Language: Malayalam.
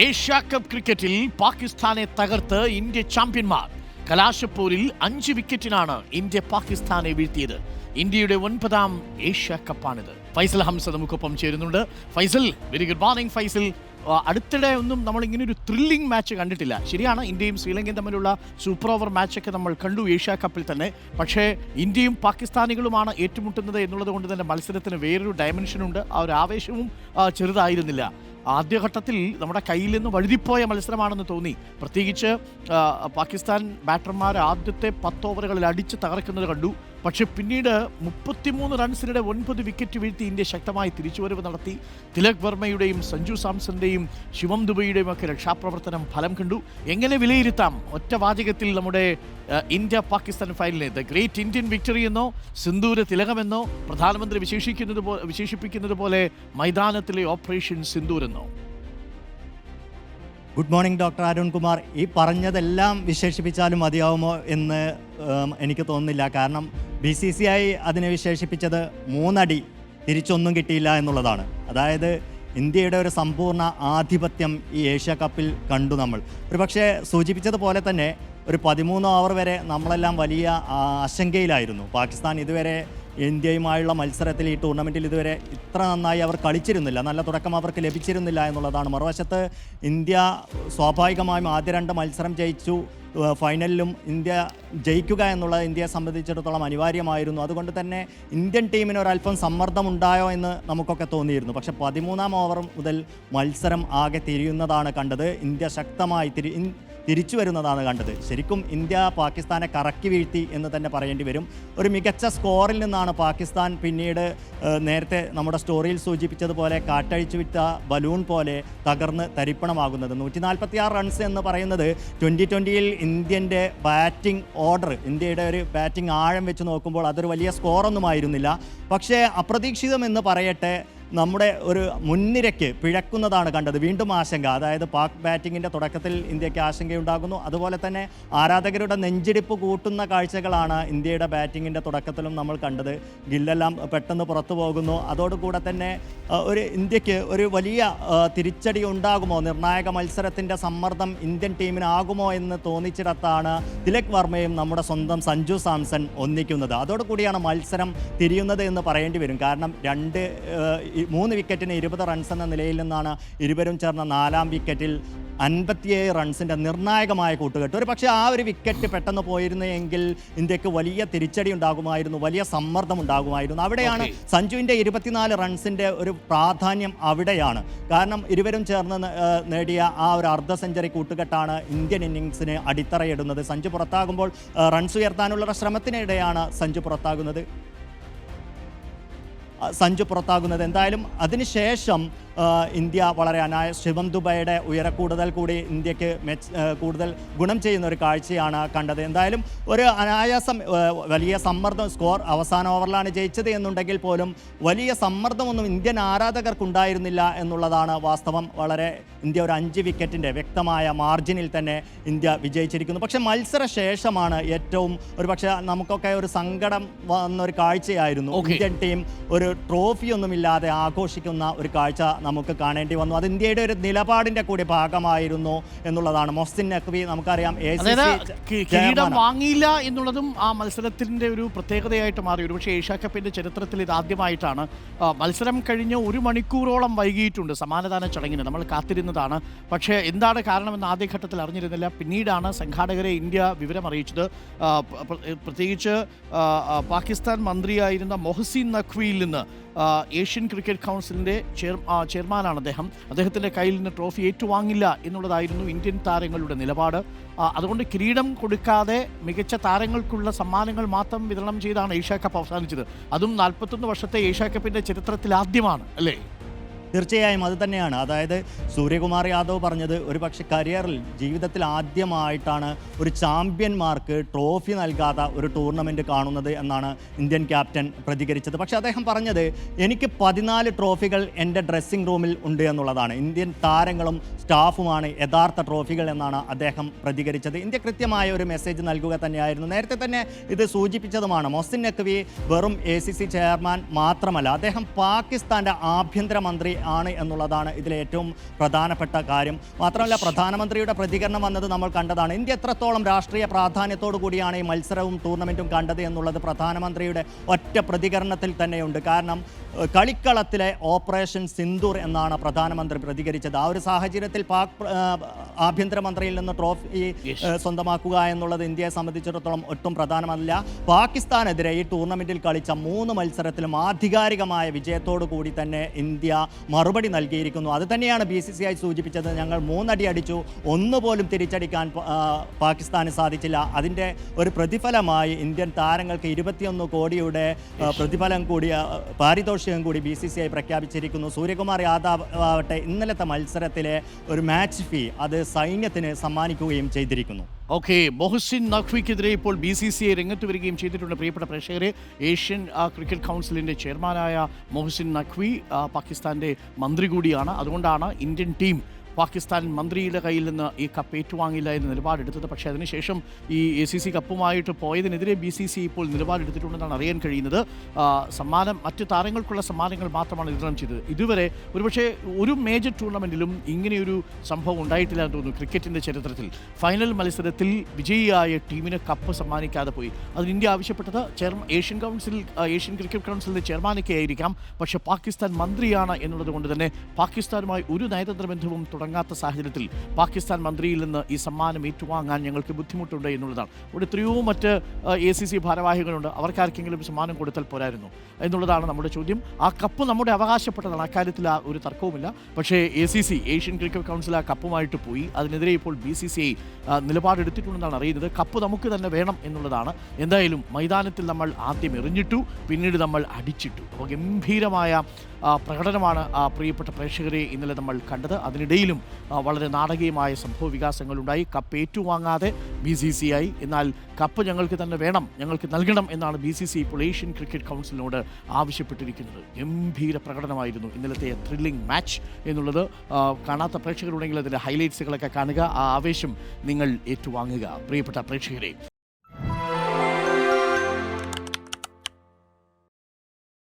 ഏഷ്യാ കപ്പ് ക്രിക്കറ്റിൽ പാകിസ്ഥാനെ തകർത്ത് ഇന്ത്യ ചാമ്പ്യന്മാർ. കലാശപ്പോരിൽ 5 വിക്കറ്റിനാണ് ഇന്ത്യ പാകിസ്ഥാനെ വീഴ്ത്തിയത്. ഇന്ത്യയുടെ 9ാം ഏഷ്യാ കപ്പാണിത്. ഫൈസൽ ഹംസ നമുക്കൊപ്പം ചേരുന്നുണ്ട്. Faisal, very good morning Faisal. അടുത്തിടെ ഒന്നും നമ്മൾ ഇങ്ങനെ ഒരു ത്രില്ലിംഗ് മാച്ച് കണ്ടിട്ടില്ല. ശരിയാണ്, ഇന്ത്യയും ശ്രീലങ്കയും തമ്മിലുള്ള സൂപ്പർ ഓവർ മാച്ചൊക്കെ നമ്മൾ കണ്ടു ഏഷ്യാ കപ്പിൽ തന്നെ. പക്ഷേ ഇന്ത്യയും പാകിസ്ഥാനികളുമാണ് ഏറ്റുമുട്ടുന്നത് എന്നുള്ളത് കൊണ്ട് തന്നെ മത്സരത്തിന് വേറൊരു ഡയമെൻഷനുണ്ട്. ആ ഒരു ആവേശവും ചെറുതായിരുന്നില്ല. ആദ്യഘട്ടത്തിൽ നമ്മുടെ കയ്യിൽ നിന്ന് വഴുതിപ്പോയ മത്സരമാണെന്ന് തോന്നി. പ്രത്യേകിച്ച് പാകിസ്ഥാൻ ബാറ്റർമാർ ആദ്യത്തെ 10 ഓവറുകളിൽ അടിച്ച് തകർക്കുന്നത് കണ്ടു. പക്ഷേ പിന്നീട് 33 റൺസിനിടെ 9 വിക്കറ്റ് വീഴ്ത്തി ഇന്ത്യ ശക്തമായി തിരിച്ചുവരവ് നടത്തി. തിലക് വർമ്മയുടെയും സഞ്ജു സാംസന്റെയും ശിവം ദുബൈയുടെയും ഒക്കെ രക്ഷാപ്രവർത്തനം ഫലം കണ്ടു. എങ്ങനെ വിലയിരുത്താം ഒറ്റ വാചകത്തിൽ നമ്മുടെ ഇന്ത്യ പാകിസ്ഥാൻ ഫൈനലിനെ? ദ ഗ്രേറ്റ് ഇന്ത്യൻ വിക്ടറി എന്നോ സിന്ദൂര തിലകമെന്നോ പ്രധാനമന്ത്രി വിശേഷിപ്പിക്കുന്നത് പോലെ മൈതാനത്തിലെ ഓപ്പറേഷൻ സിന്ദൂർ എന്നോ? Good morning doctor Arunkumar. ഈ പറഞ്ഞതെല്ലാം വിശേഷിപ്പിച്ചാലും മതിയാവുമോ എന്ന് എനിക്ക് തോന്നുന്നില്ല. കാരണം BCCI അതിനെ വിശേഷിപ്പിച്ചത് 3 അടി തിരിച്ചൊന്നും കിട്ടിയില്ല എന്നുള്ളതാണ്. അതായത് ഇന്ത്യയുടെ ഒരു സമ്പൂർണ്ണ ആധിപത്യം ഈ ഏഷ്യ കപ്പിൽ കണ്ടു നമ്മൾ. ഒരു പക്ഷേ സൂചിപ്പിച്ചതുപോലെ തന്നെ ഒരു 13 ഓവർ വരെ നമ്മളെല്ലാം വലിയ ആശങ്കയിലായിരുന്നു. പാകിസ്ഥാൻ ഇതുവരെ ഇന്ത്യയുമായുള്ള മത്സരത്തിൽ ഈ ടൂർണമെൻറ്റിൽ ഇതുവരെ ഇത്ര നന്നായി അവർ കളിച്ചിരുന്നില്ല, നല്ല തുടക്കം അവർക്ക് ലഭിച്ചിരുന്നില്ല എന്നുള്ളതാണ്. മറുവശത്ത് ഇന്ത്യ സ്വാഭാവികമായും ആദ്യ 2 മത്സരം ജയിച്ചു. ഫൈനലിലും ഇന്ത്യ ജയിക്കുക എന്നുള്ളത് ഇന്ത്യയെ സംബന്ധിച്ചിടത്തോളം അനിവാര്യമായിരുന്നു. അതുകൊണ്ട് തന്നെ ഇന്ത്യൻ ടീമിന് ഒരല്പം സമ്മർദ്ദമുണ്ടായോ എന്ന് നമുക്കൊക്കെ തോന്നിയിരുന്നു. പക്ഷേ 13ാം ഓവർ മുതൽ മത്സരം ആകെ തിരിയുന്നതാണ് കണ്ടത്. ഇന്ത്യ ശക്തമായി തിരിച്ചു വരുന്നതാണ് കണ്ടത്. ശരിക്കും ഇന്ത്യ പാകിസ്ഥാനെ കറക്കി വീഴ്ത്തി എന്ന് തന്നെ പറയേണ്ടി വരും. ഒരു മികച്ച സ്കോറിൽ നിന്നാണ് പാകിസ്ഥാൻ പിന്നീട് നേരത്തെ നമ്മുടെ സ്റ്റോറിയിൽ സൂചിപ്പിച്ചതുപോലെ കാറ്റഴിച്ചു വിട്ട ബലൂൺ പോലെ തകർന്ന് തരിപ്പണമാകുന്നത്. 146 റൺസ് എന്ന് പറയുന്നത് 2020-ൽ ഇന്ത്യൻ്റെ ബാറ്റിംഗ് ഓർഡർ, ഇന്ത്യയുടെ ഒരു ബാറ്റിംഗ് ആഴം വെച്ച് നോക്കുമ്പോൾ അതൊരു വലിയ സ്കോറൊന്നുമായിരുന്നില്ല. പക്ഷേ അപ്രതീക്ഷിതം എന്ന് പറയട്ടെ, നമ്മുടെ ഒരു മുൻനിരയ്ക്ക് പിഴക്കുന്നതാണ് കണ്ടത്. വീണ്ടും ആശങ്ക, അതായത് പാക് ബാറ്റിങ്ങിൻ്റെ തുടക്കത്തിൽ ഇന്ത്യക്ക് ആശങ്കയുണ്ടാകുന്നു. അതുപോലെ തന്നെ ആരാധകരുടെ നെഞ്ചിടിപ്പ് കൂട്ടുന്ന കാഴ്ചകളാണ് ഇന്ത്യയുടെ ബാറ്റിങ്ങിൻ്റെ തുടക്കത്തിലും നമ്മൾ കണ്ടത്. ഗില്ലെല്ലാം പെട്ടെന്ന് പുറത്തു പോകുന്നു. അതോടുകൂടെ തന്നെ ഒരു ഇന്ത്യക്ക് ഒരു വലിയ തിരിച്ചടി ഉണ്ടാകുമോ, നിർണായക മത്സരത്തിൻ്റെ സമ്മർദ്ദം ഇന്ത്യൻ ടീമിനാകുമോ എന്ന് തോന്നിച്ചിടത്താണ് തിലക് വർമ്മയും നമ്മുടെ സ്വന്തം സഞ്ജു സാംസൺ ഒന്നിക്കുന്നത്. അതോടുകൂടിയാണ് മത്സരം തിരിയുന്നത് എന്ന് പറയേണ്ടി വരും. കാരണം 3 വിക്കറ്റിന് 20 റൺസ് എന്ന നിലയിൽ നിന്നാണ് ഇരുവരും ചേർന്ന 4ാം വിക്കറ്റിൽ 57 റൺസിൻ്റെ നിർണായകമായ കൂട്ടുകെട്ട്. ഒരു പക്ഷേ ആ ഒരു വിക്കറ്റ് പെട്ടെന്ന് പോയിരുന്നു എങ്കിൽ ഇന്ത്യക്ക് വലിയ തിരിച്ചടി ഉണ്ടാകുമായിരുന്നു, വലിയ സമ്മർദ്ദം ഉണ്ടാകുമായിരുന്നു. അവിടെയാണ് സഞ്ജുവിൻ്റെ 24 റൺസിൻ്റെ ഒരു പ്രാധാന്യം അവിടെയാണ്. കാരണം ഇരുവരും ചേർന്ന് നേടിയ ആ ഒരു അർദ്ധ സെഞ്ചുറി കൂട്ടുകെട്ടാണ് ഇന്ത്യൻ ഇന്നിങ്സിന് അടിത്തറയിടുന്നത്. സഞ്ജു പുറത്താകുമ്പോൾ റൺസ് ഉയർത്താനുള്ള ശ്രമത്തിനിടെയാണ് സഞ്ജു പുറത്താകുന്നത്. എന്തായാലും അതിനുശേഷം ഇന്ത്യ വളരെ ശിവം ദുബൈയുടെ കൂടുതൽ കൂടി ഇന്ത്യക്ക് കൂടുതൽ ഗുണം ചെയ്യുന്ന ഒരു കാഴ്ചയാണ് കണ്ടത്. എന്തായാലും ഒരു അനായാസം വലിയ സമ്മർദ്ദം, സ്കോർ അവസാന ഓവറിലാണ് ജയിച്ചത് എന്നുണ്ടെങ്കിൽ പോലും വലിയ സമ്മർദ്ദമൊന്നും ഇന്ത്യൻ ആരാധകർക്കുണ്ടായിരുന്നില്ല എന്നുള്ളതാണ് വാസ്തവം. ഇന്ത്യ ഒരു 5 വിക്കറ്റിൻ്റെ വ്യക്തമായ മാർജിനിൽ തന്നെ ഇന്ത്യ വിജയിച്ചിരിക്കുന്നു. പക്ഷേ മത്സരശേഷമാണ് ഏറ്റവും പക്ഷേ നമുക്കൊക്കെ ഒരു സങ്കടം വന്നൊരു കാഴ്ചയായിരുന്നു. ഇന്ത്യൻ ടീം ഒരു ട്രോഫിയൊന്നുമില്ലാതെ ആഘോഷിക്കുന്ന ഒരു കാഴ്ച നമുക്ക് കാണേണ്ടി വന്നു. അത് ഇന്ത്യയുടെ ഒരു നിലപാടിന്റെ കൂടി ഭാഗമായിരുന്നു എന്നുള്ളതാണ്. മൊഹ്സിൻ നഖ്വി നമുക്കറിയാം കിരീടം വാങ്ങിയില്ല എന്നുള്ളതും ആ മത്സരത്തിന്റെ ഒരു പ്രത്യേകതയായിട്ട് മാറി. ഒരുപക്ഷെ ഏഷ്യാ കപ്പിന്റെ ചരിത്രത്തിൽ ഇത് ആദ്യമായിട്ടാണ്. മത്സരം കഴിഞ്ഞ് 1 മണിക്കൂറോളം വൈകിയിട്ടുണ്ട് സമ്മാനദാന ചടങ്ങിന്. നമ്മൾ കാത്തിരുന്നതാണ്. പക്ഷേ എന്താണ് കാരണമെന്ന് ആദ്യഘട്ടത്തിൽ അറിഞ്ഞിരുന്നില്ല. പിന്നീടാണ് സംഘാടകരെ ഇന്ത്യ വിവരം അറിയിച്ചത്. പ്രത്യേകിച്ച് പാകിസ്ഥാൻ മന്ത്രിയായിരുന്ന മൊഹ്സിൻ നഖ്വിയിൽ നിന്ന് ഏഷ്യൻ ക്രിക്കറ്റ് കൗൺസിലിൻ്റെ ചെയർമാനാണ് അദ്ദേഹത്തിൻ്റെ കയ്യിൽ നിന്ന് ട്രോഫി ഏറ്റുവാങ്ങില്ല എന്നുള്ളതായിരുന്നു ഇന്ത്യൻ താരങ്ങളുടെ നിലപാട്. അതുകൊണ്ട് കിരീടം കൊടുക്കാതെ മികച്ച താരങ്ങൾക്കുള്ള സമ്മാനങ്ങൾ മാത്രം വിതരണം ചെയ്താണ് ഏഷ്യാ കപ്പ് അവസാനിച്ചത്. അതും 41 വർഷത്തെ ഏഷ്യാ കപ്പിൻ്റെ ചരിത്രത്തിൽ ആദ്യമാണ്, അല്ലേ? തീർച്ചയായും അത് തന്നെയാണ്. അതായത് സൂര്യകുമാർ യാദവ് പറഞ്ഞത് ഒരുപക്ഷെ കരിയറിൽ ജീവിതത്തിൽ ആദ്യമായിട്ടാണ് ഒരു ചാമ്പ്യന്മാർക്ക് ട്രോഫി നൽകാത്ത ഒരു ടൂർണമെൻറ്റ് കാണുന്നത് എന്നാണ് ഇന്ത്യൻ ക്യാപ്റ്റൻ പ്രതികരിച്ചത്. പക്ഷേ അദ്ദേഹം പറഞ്ഞത് എനിക്ക് 14 ട്രോഫികൾ എൻ്റെ ഡ്രസ്സിംഗ് റൂമിൽ ഉണ്ട് എന്നുള്ളതാണ്. ഇന്ത്യൻ താരങ്ങളും സ്റ്റാഫുമാണ് യഥാർത്ഥ ട്രോഫികൾ എന്നാണ് അദ്ദേഹം പ്രതികരിച്ചത്. ഇന്ത്യ കൃത്യമായ ഒരു മെസ്സേജ് നൽകുക തന്നെയായിരുന്നു. നേരത്തെ തന്നെ ഇത് സൂചിപ്പിച്ചതുമാണ്. മൊഹ്സിൻ നഖ്വി വെറും ACC ചെയർമാൻ മാത്രമല്ല, അദ്ദേഹം പാകിസ്ഥാൻ്റെ ആഭ്യന്തര മന്ത്രി ആണ് എന്നുള്ളതാണ് ഇതിലെ ഏറ്റവും പ്രധാനപ്പെട്ട കാര്യം. മാത്രമല്ല പ്രധാനമന്ത്രിയുടെ പ്രതികരണം വന്നത് നമ്മൾ കണ്ടതാണ്. ഇന്ത്യ എത്രത്തോളം രാഷ്ട്രീയ പ്രാധാന്യത്തോടു കൂടിയാണ് ഈ മത്സരവും ടൂർണമെൻറ്റും കണ്ടത് എന്നുള്ളത് പ്രധാനമന്ത്രിയുടെ ഒറ്റ പ്രതികരണത്തിൽ തന്നെയുണ്ട്. കാരണം കളിക്കളത്തിലെ ഓപ്പറേഷൻ സിന്ദൂർ എന്നാണ് പ്രധാനമന്ത്രി പ്രതികരിച്ചത്. ആ ഒരു സാഹചര്യത്തിൽ പാക് ആഭ്യന്തരമന്ത്രിയിൽ നിന്ന് ട്രോഫി സ്വന്തമാക്കുക എന്നുള്ളത് ഇന്ത്യയെ സംബന്ധിച്ചിടത്തോളം ഒട്ടും പ്രധാനമല്ല. പാകിസ്ഥാനെതിരെ ഈ ടൂർണമെൻറ്റിൽ കളിച്ച 3 മത്സരത്തിലും ആധികാരികമായ വിജയത്തോടു കൂടി തന്നെ ഇന്ത്യ മറുപടി നൽകിയിരിക്കുന്നു. അത് തന്നെയാണ് BCCI സൂചിപ്പിച്ചത്. ഞങ്ങൾ 3 അടി അടിച്ചു, ഒന്നുപോലും തിരിച്ചടിക്കാൻ പാകിസ്ഥാന് സാധിച്ചില്ല. അതിൻ്റെ ഒരു പ്രതിഫലമായി ഇന്ത്യൻ താരങ്ങൾക്ക് 21 കോടിയുടെ പ്രതിഫലം കൂടി പാരിതോഷികം കൂടി BCCI പ്രഖ്യാപിച്ചിരിക്കുന്നു. സൂര്യകുമാർ യാദവ് ആവട്ടെ ഇന്നലത്തെ മത്സരത്തിലെ ഒരു മാച്ച് ഫീ അത് സൈന്യത്തിന് സമ്മാനിക്കുകയും ചെയ്തിരിക്കുന്നു. ഓക്കെ, മൊഹസിൻ നഖ്വിക്കെതിരെ ഇപ്പോൾ BCCI രംഗത്ത് വരികയും ചെയ്തിട്ടുണ്ട്. പ്രിയപ്പെട്ട പ്രേക്ഷകരെ, ഏഷ്യൻ ക്രിക്കറ്റ് കൗൺസിലിൻ്റെ ചെയർമാനായ മൊഹസിൻ നഖ്വി പാകിസ്ഥാൻ്റെ മന്ത്രി കൂടിയാണ്. അതുകൊണ്ടാണ് ഇന്ത്യൻ ടീം പാകിസ്ഥാൻ മന്ത്രിയുടെ കയ്യിൽ നിന്ന് ഈ കപ്പ് ഏറ്റുവാങ്ങില്ല എന്ന് നിലപാടെടുത്തത്. പക്ഷേ അതിനുശേഷം ഈ ACC കപ്പുമായിട്ട് പോയതിനെതിരെ BCCI ഇപ്പോൾ നിലപാടെടുത്തിട്ടുണ്ടെന്നാണ് അറിയാൻ കഴിയുന്നത്. സമ്മാനം മറ്റ് താരങ്ങൾക്കുള്ള സമ്മാനങ്ങൾ മാത്രമാണ് വിതരണം ചെയ്തത്. ഇതുവരെ ഒരുപക്ഷെ ഒരു മേജർ ടൂർണമെൻറ്റിലും ഇങ്ങനെയൊരു സംഭവം ഉണ്ടായിട്ടില്ല എന്ന് തോന്നുന്നു. ക്രിക്കറ്റിൻ്റെ ചരിത്രത്തിൽ ഫൈനൽ മത്സരത്തിൽ വിജയിയായ ടീമിന് കപ്പ് സമ്മാനിക്കാതെ പോയി. അതിന് ഇന്ത്യ ആവശ്യപ്പെട്ടത് ഏഷ്യൻ ക്രിക്കറ്റ് കൗൺസിലിൻ്റെ ചെയർമാനൊക്കെ ആയിരിക്കാം. പക്ഷേ പാകിസ്ഥാൻ മന്ത്രിയാണ് എന്നുള്ളത് കൊണ്ട് തന്നെ പാകിസ്ഥാനുമായി ഒരു നയതന്ത്ര ബന്ധവും തുടങ്ങാത്ത സാഹചര്യത്തിൽ പാകിസ്ഥാൻ മന്ത്രിയിൽ നിന്ന് ഈ സമ്മാനം ഏറ്റുവാങ്ങാൻ ഞങ്ങൾക്ക് ബുദ്ധിമുട്ടുണ്ട് എന്നുള്ളതാണ്. ഇവിടെ എത്രയോ മറ്റ് ACC ഭാരവാഹികളുണ്ട്. അവർക്കാർക്കെങ്കിലും സമ്മാനം കൊടുത്താൽ പോരായിരുന്നു എന്നുള്ളതാണ് നമ്മുടെ ചോദ്യം. ആ കപ്പ് നമ്മുടെ അവകാശപ്പെട്ടതാണ്, അക്കാര്യത്തിൽ ഒരു തർക്കവുമില്ല. പക്ഷേ ACC ഏഷ്യൻ ക്രിക്കറ്റ് കൗൺസിൽ ആ കപ്പുമായിട്ട് പോയി. അതിനെതിരെ ഇപ്പോൾ BCCI നിലപാടെടുത്തിട്ടുണ്ടെന്നാണ് അറിയുന്നത്. കപ്പ് നമുക്ക് തന്നെ വേണം എന്നുള്ളതാണ്. എന്തായാലും മൈതാനത്തിൽ നമ്മൾ ആദ്യം എറിഞ്ഞിട്ടു, പിന്നീട് നമ്മൾ അടിച്ചിട്ടു. അപ്പോൾ ഗംഭീരമായ പ്രകടനമാണ് പ്രിയപ്പെട്ട പ്രേക്ഷകരെ ഇന്നലെ നമ്മൾ കണ്ടത്. അതിനിടയിലും വളരെ നാടകീയമായ സംഭവ വികാസങ്ങളുണ്ടായി. കപ്പ് ഏറ്റുവാങ്ങാതെ BCCI, എന്നാൽ കപ്പ് ഞങ്ങൾക്ക് തന്നെ വേണം, ഞങ്ങൾക്ക് നൽകണം എന്നാണ് BCCI ഇപ്പോൾ ഏഷ്യൻ ക്രിക്കറ്റ് കൗൺസിലിനോട് ആവശ്യപ്പെട്ടിരിക്കുന്നത്. ഗംഭീര പ്രകടനമായിരുന്നു ഇന്നലത്തെ ത്രില്ലിംഗ് മാച്ച് എന്നുള്ളത്. കാണാത്ത പ്രേക്ഷകരുണ്ടെങ്കിൽ അതിൻ്റെ ഹൈലൈറ്റ്സുകളൊക്കെ കാണുക. ആ ആവേശം നിങ്ങൾ ഏറ്റുവാങ്ങുക പ്രിയപ്പെട്ട പ്രേക്ഷകരെ.